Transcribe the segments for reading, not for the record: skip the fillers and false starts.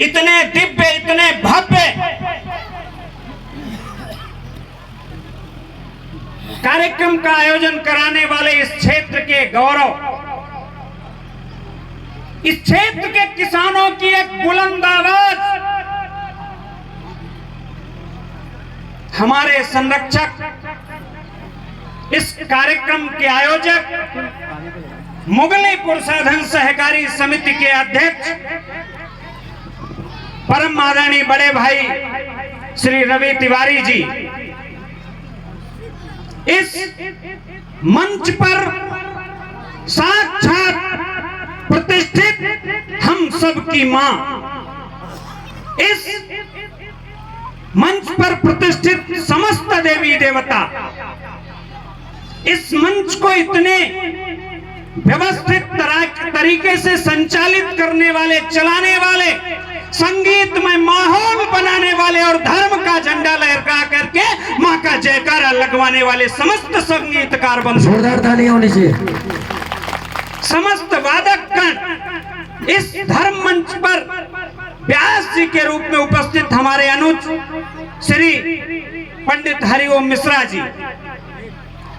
इतने दिव्य, इतने भव्य कार्यक्रम का आयोजन कराने वाले इस क्षेत्र के गौरव, इस क्षेत्र के किसानों की एक बुलंद आवाज, हमारे संरक्षक, इस कार्यक्रम के आयोजक, मुगलीपुर साधन सहकारी समिति के अध्यक्ष परम आदरणीय बड़े भाई श्री रवि तिवारी जी, इस मंच पर साक्षात प्रतिष्ठित हम सबकी मां, इस मंच पर प्रतिष्ठित समस्त देवी देवता, इस मंच को इतने व्यवस्थित तरीके से संचालित करने वाले, चलाने वाले, संगीतमय माहौल बनाने वाले और धर्म का झंडा लहरा करके मां का जयकारा लगवाने वाले समस्त संगीतकार बंधु, जोरदार ताली होनी चाहिए। समस्त वादक गण इस धर्म मंच पर व्यास जी के रूप में उपस्थित हमारे अनुज श्री पंडित हरिओम मिश्रा जी,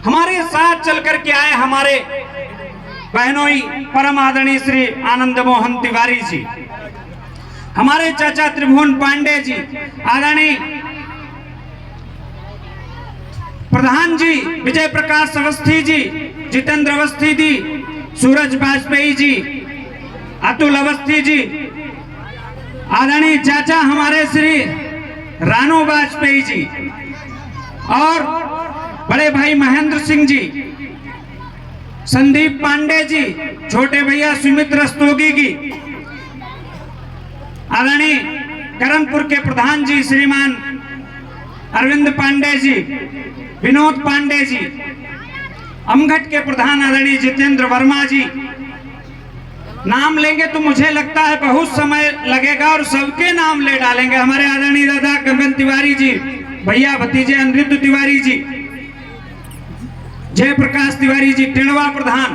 हमारे साथ चल करके आए हमारे बहनोई परम आदरणीय श्री आनंद मोहन तिवारी जी, हमारे चाचा त्रिभुवन पांडे जी, आदरणीय प्रधान जी विजय प्रकाश अवस्थी जी, जितेंद्र अवस्थी जी, सूरज वाजपेयी जी, अतुल अवस्थी जी, आदरणीय चाचा हमारे श्री रानो वाजपेयी जी, और बड़े भाई महेंद्र सिंह जी, संदीप पांडे जी, छोटे भैया सुमित रस्तोगी की, आदरणीय करणपुर के प्रधान जी श्रीमान अरविंद पांडे जी, विनोद पांडे जी, अमघट के प्रधान आदरणीय जितेंद्र वर्मा जी। नाम लेंगे तो मुझे लगता है बहुत समय लगेगा और सबके नाम ले डालेंगे। हमारे आदरणीय दादा कंगन तिवारी जी, भैया भतीजे अनिरुद्ध तिवारी जी, जयप्रकाश तिवारी जी, टिणवा प्रधान,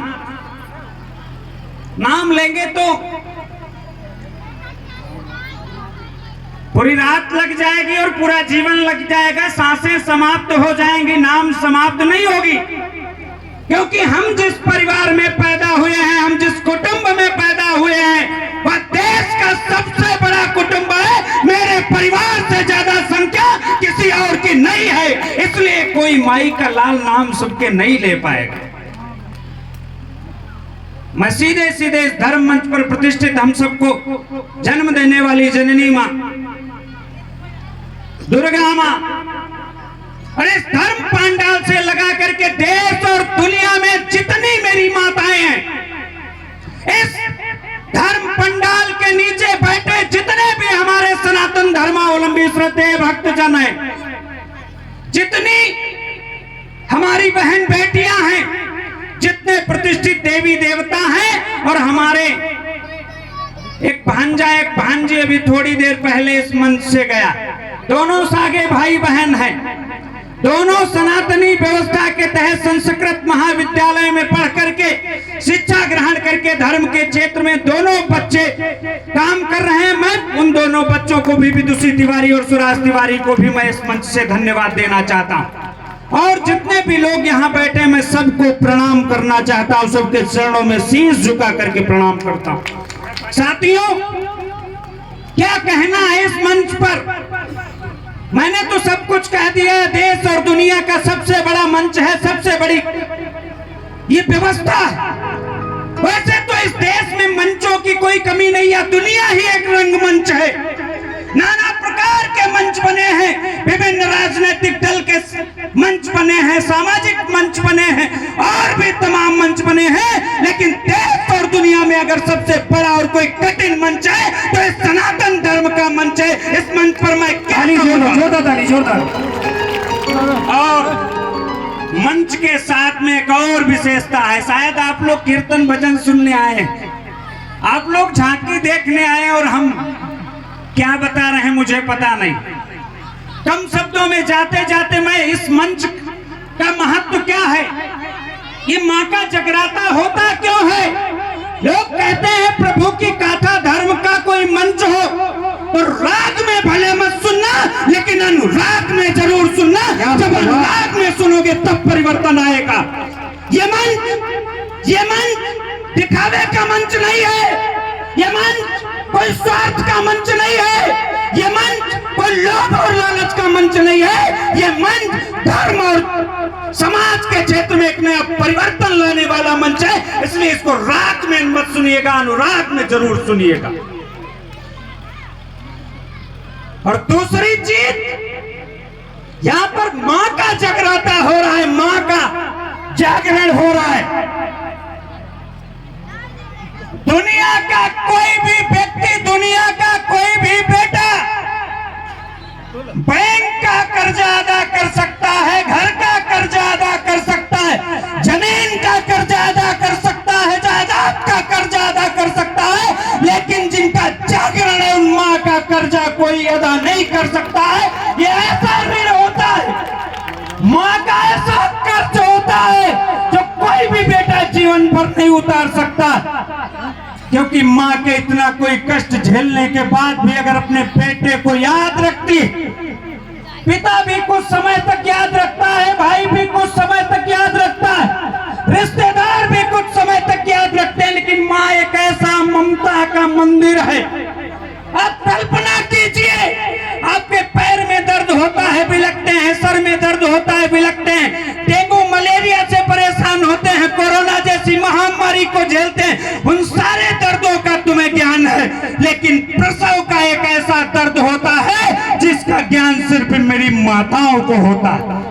नाम लेंगे तो पूरी रात लग जाएगी और पूरा जीवन लग जाएगा, सांसें समाप्त हो जाएंगी, नाम समाप्त नहीं होगी। क्योंकि हम जिस परिवार में पैदा हुए हैं, हम जिस कुटुंब में पैदा हुए हैं, वह देश का सबसे बड़ा कुटुंब है। मेरे परिवार से ज्यादा संख्या किसी और की नहीं है, इसलिए कोई माई का लाल नाम सबके नहीं ले पाएगा। मैं सीधे सीधे इस धर्म मंच पर प्रतिष्ठित हम सबको जन्म देने वाली जननी मां दुर्गा मां और इस धर्म पांडाल से लगा करके देश और दुनिया में जितनी मेरी माताएं हैं, इस धर्म पंडाल के नीचे बैठे जितने भी हमारे सनातन धर्मावलंबी श्रद्धेय भक्तजन हैं, जितनी हमारी बहन बेटियां हैं, जितने प्रतिष्ठित देवी देवता हैं, और हमारे एक भांजा एक भांजी अभी थोड़ी देर पहले इस मंच से गया, दोनों सागे भाई बहन हैं, दोनों सनातनी व्यवस्था के तहत संस्कृत महाविद्यालय में पढ़ करके शिक्षा ग्रहण करके धर्म के क्षेत्र में दोनों बच्चे काम कर रहे हैं। मैं उन दोनों बच्चों को भी विदुषी तिवारी और सुराज तिवारी को भी मैं इस मंच से धन्यवाद देना चाहता हूं, और जितने भी लोग यहाँ बैठे मैं सबको प्रणाम करना चाहता हूं, सबके चरणों में शीश झुका करके प्रणाम करता हूं। साथियों, क्या कहना है इस मंच पर? मैंने तो सब कुछ कह दिया है। देश और दुनिया का सबसे बड़ा मंच है, सबसे बड़ी ये व्यवस्था है। वैसे तो इस देश में मंचों की कोई कमी नहीं है, दुनिया ही एक रंगमंच है। नाना प्रकार के मंच बने हैं, विभिन्न राजनीतिक दल के मंच बने हैं, सामाजिक मंच बने हैं, और भी तमाम मंच बने हैं, लेकिन देश और दुनिया में अगर सबसे बड़ा और कोई कठिन मंच है तो इस सनातन धर्म का मंच है। इस मंच पर मैं जोरदार और मंच के साथ में एक और विशेषता है। शायद आप लोग कीर्तन भजन सुनने आए, आप लोग झांकी देखने आए, और हम क्या बता रहे हैं मुझे पता नहीं। कम शब्दों में जाते जाते मैं इस मंच का महत्व क्या है, ये मां का जगराता होता क्यों है? लोग कहते हैं प्रभु की गाथा, धर्म का कोई मंच हो सुनोगे तब परिवर्तन आएगा। ये मंच दिखावे का मंच नहीं है, ये मंच कोई स्वार्थ का मंच नहीं है, ये मंच कोई लोभ और लालच का मंच नहीं है, ये मंच धर्म और समाज के क्षेत्र में एक नया परिवर्तन लाने वाला मंच है। इसलिए इसको राग में मत सुनिएगा, अनुराग में जरूर सुनिएगा। और दूसरी चीज, यहां पर मां का जगराता हो रहा है, मां का जागरण हो रहा है। दुनिया का कोई भी व्यक्ति, दुनिया का कोई भी बेटा बैंक का कर्जा अदा कर सकता है, घर का कर्जा अदा कर सकता है, जमीन का कर्जा अदा कर सकता है, जायदाद का कर्जा अदा कर सकता है, लेकिन जिनका जागरण है उन मां का कर्जा कोई अदा नहीं कर सकता है। ये ऐसा ऋण होता है, मां का ऐसा कर्ज होता है जो कोई भी बेटा जीवन भर नहीं उतार सकता। क्योंकि मां के इतना कोई कष्ट झेलने के बाद भी अगर अपने बेटे को याद रखती, पिता भी कुछ समय तक याद रखता है, भाई भी कुछ समय तक याद रखता है, रिश्तेदार भी कुछ समय तक याद रखते हैं, लेकिन मां एक ऐसा ममता का मंदिर है। आप कल्पना कीजिए, आपके पैर में दर्द होता है, बिलखते हैं, सर में दर्द होता है, बिलखते हैं, डेंगू मलेरिया से परेशान होते हैं, कोरोना जैसी महामारी को झेलते हैं, उन सारे दर्दों का तुम्हें ज्ञान है, लेकिन प्रसव का एक ऐसा दर्द होता है जिसका ज्ञान सिर्फ मेरी माताओं को होता है।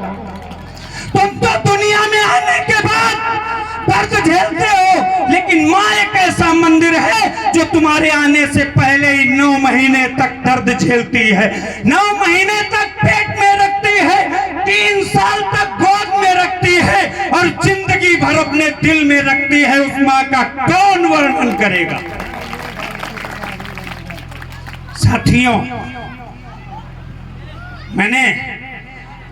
तुम तो दुनिया में आने के बाद दर्द झेलते हो, लेकिन मां एक ऐसा मंदिर है जो तुम्हारे आने से पहले ही 9 महीने तक दर्द झेलती है, 9 महीने तक पेट में रखती है, 3 साल तक गोद में रखती है और जिंदगी भर अपने दिल में रखती है। उस मां का कौन वर्णन करेगा। साथियों, मैंने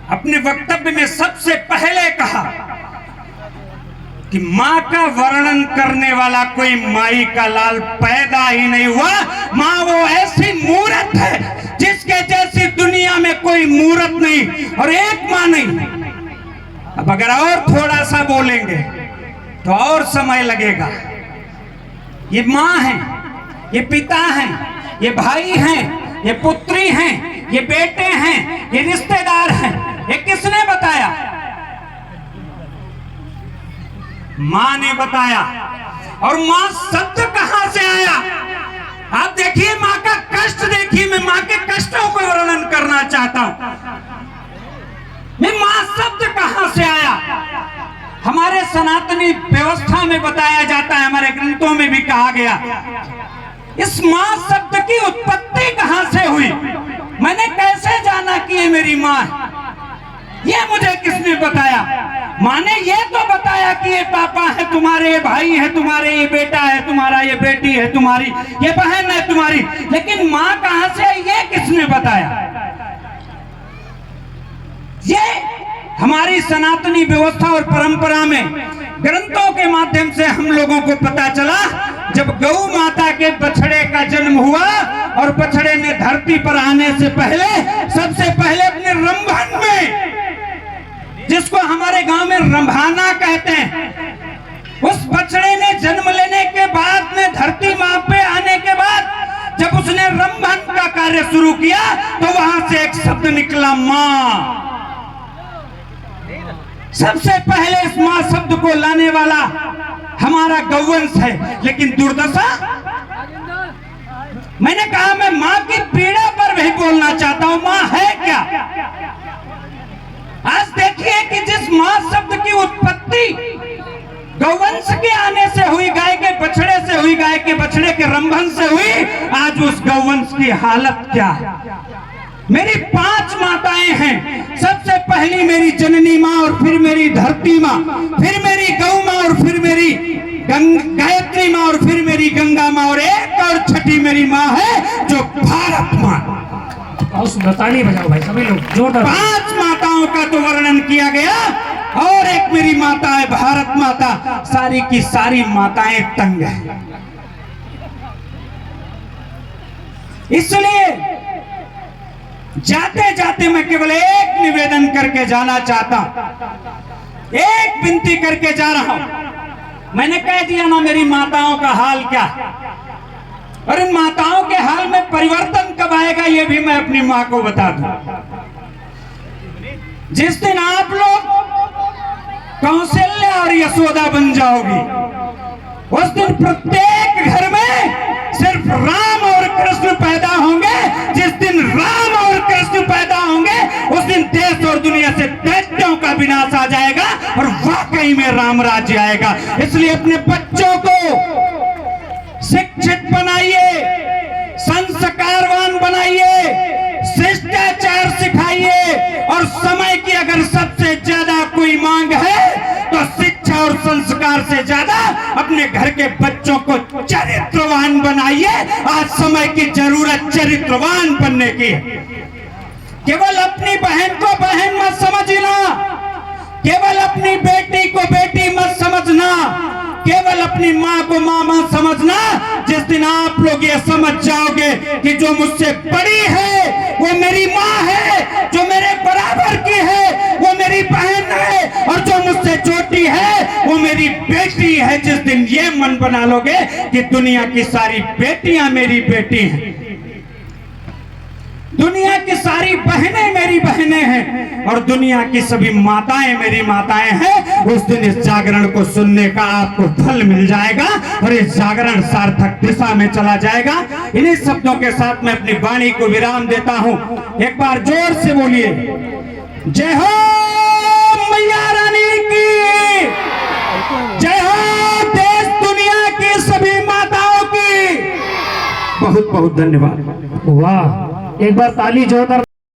अपने वक्तव्य में सबसे पहले कहा कि मां का वर्णन करने वाला कोई माई का लाल पैदा ही नहीं हुआ। मां वो ऐसी मूरत है जिसके जैसी दुनिया में कोई मूरत नहीं और एक मां नहीं। अब अगर और थोड़ा सा बोलेंगे तो और समय लगेगा। ये मां है, ये पिता हैं, ये भाई हैं, ये पुत्री हैं, ये बेटे हैं, ये रिश्तेदार हैं। ये किसने बताया? मां ने बताया। और मां शब्द कहां से आया? आप देखिए, मां का कष्ट देखिए। मैं मां के कष्टों को वर्णन करना चाहता हूं। मैं मां शब्द कहां से आया? हमारे सनातनी व्यवस्था में बताया जाता है, हमारे ग्रंथों में भी कहा गया। इस मां शब्द की उत्पत्ति कहां से हुई? मैंने कैसे जाना कि ये मेरी मां है? ये मुझे किसने बताया? मां ने ये तो बताया कि ये पापा है तुम्हारे, ये भाई है तुम्हारे, ये बेटा है तुम्हारा, ये बेटी है तुम्हारी, ये बहन है तुम्हारी, लेकिन मां कहां से आई ये किसने बताया? ये हमारी सनातनी व्यवस्था और परंपरा में ग्रंथों के माध्यम से हम लोगों को पता चला। जब गौ माता के बछड़े का जन्म हुआ और बछड़े ने धरती पर आने से पहले सबसे पहले अपने रंभन में, जिसको हमारे गांव में रंभाना कहते हैं, उस बछड़े ने जन्म लेने के बाद में धरती मां पे आने के बाद जब उसने रंभन का कार्य शुरू किया तो वहां से एक शब्द निकला, मां। सबसे पहले इस मां शब्द को लाने वाला हमारा गौवंश है। लेकिन दुर्दशा, मैंने कहा मैं मां की पीड़ा पर भी बोलना चाहता हूं। मां है क्या? आज देखिए कि जिस मां शब्द की उत्पत्ति गौवंश के आने से हुई, गाय के बछड़े से हुई, गाय के बछड़े के रंभन से हुई, आज उस गौवंश की हालत क्या है? मेरी 5 माताएं हैं। सबसे पहली मेरी जननी मां, और फिर मेरी धरती मां, फिर मेरी गौ मां, और फिर मेरी गायत्री मां, और फिर मेरी गंगा मां, और एक और छठी मेरी मां है जो भारत मां। ताली बजाओ भाई सभी लोग जोरदार। 5 माताओं का तो वर्णन किया गया, और एक मेरी माता है भारत माता। सारी की सारी माताएं तंग हैं। जाते जाते मैं केवल एक निवेदन करके जाना चाहता हूं, एक विनती करके जा रहा हूं। मैंने कह दिया ना मेरी माताओं का हाल क्या है, और इन माताओं के हाल में परिवर्तन कब आएगा ये भी मैं अपनी मां को बता दूं। जिस दिन आप लोग कौशल्या और यशोदा बन जाओगी, उस दिन प्रत्येक घर में सिर्फ राम और कृष्ण पैदा होंगे। जिस दिन राम और कृष्ण पैदा होंगे, उस दिन देश और दुनिया से दैत्यों का विनाश आ जाएगा और वाकई में राम राज्य आएगा। इसलिए अपने बच्चों को शिक्षित बनाइए, संस्कारवान बनाइए, शिष्टाचार सिखाइए, और समय की अगर सबसे ज्यादा कोई मांग है तो शिक्षा और संस्कार से ज्यादा अपने घर के बच्चों को चरित्रवान बनाइए। आज समय की जरूरत चरित्रवान बनने की है। केवल अपनी बहन को बहन मत समझना, केवल अपनी बेटी को बेटी मत समझना, केवल अपनी माँ को माँ मत समझना। जिस दिन आप लोग ये समझ जाओगे कि जो मुझसे बड़ी है वो मेरी माँ है, जो मेरे बराबर की है वो मेरी बहन है, और जो मुझसे छोटी है वो मेरी बेटी है, जिस दिन ये मन बना लोगे कि दुनिया की सारी बेटियां मेरी बेटी हैं, दुनिया की सारी बहनें मेरी बहनें हैं, और दुनिया की सभी माताएं मेरी माताएं हैं, उस दिन इस जागरण को सुनने का आपको फल मिल जाएगा और इस जागरण सार्थक दिशा में चला जाएगा। इन्हीं शब्दों के साथ मैं अपनी वाणी को विराम देता हूं। एक बार जोर से बोलिए, जय हो मैया रानी की, जय हो देश दुनिया की सभी माताओं की। बहुत बहुत धन्यवाद। वाह, एक बार ताली जोरदार।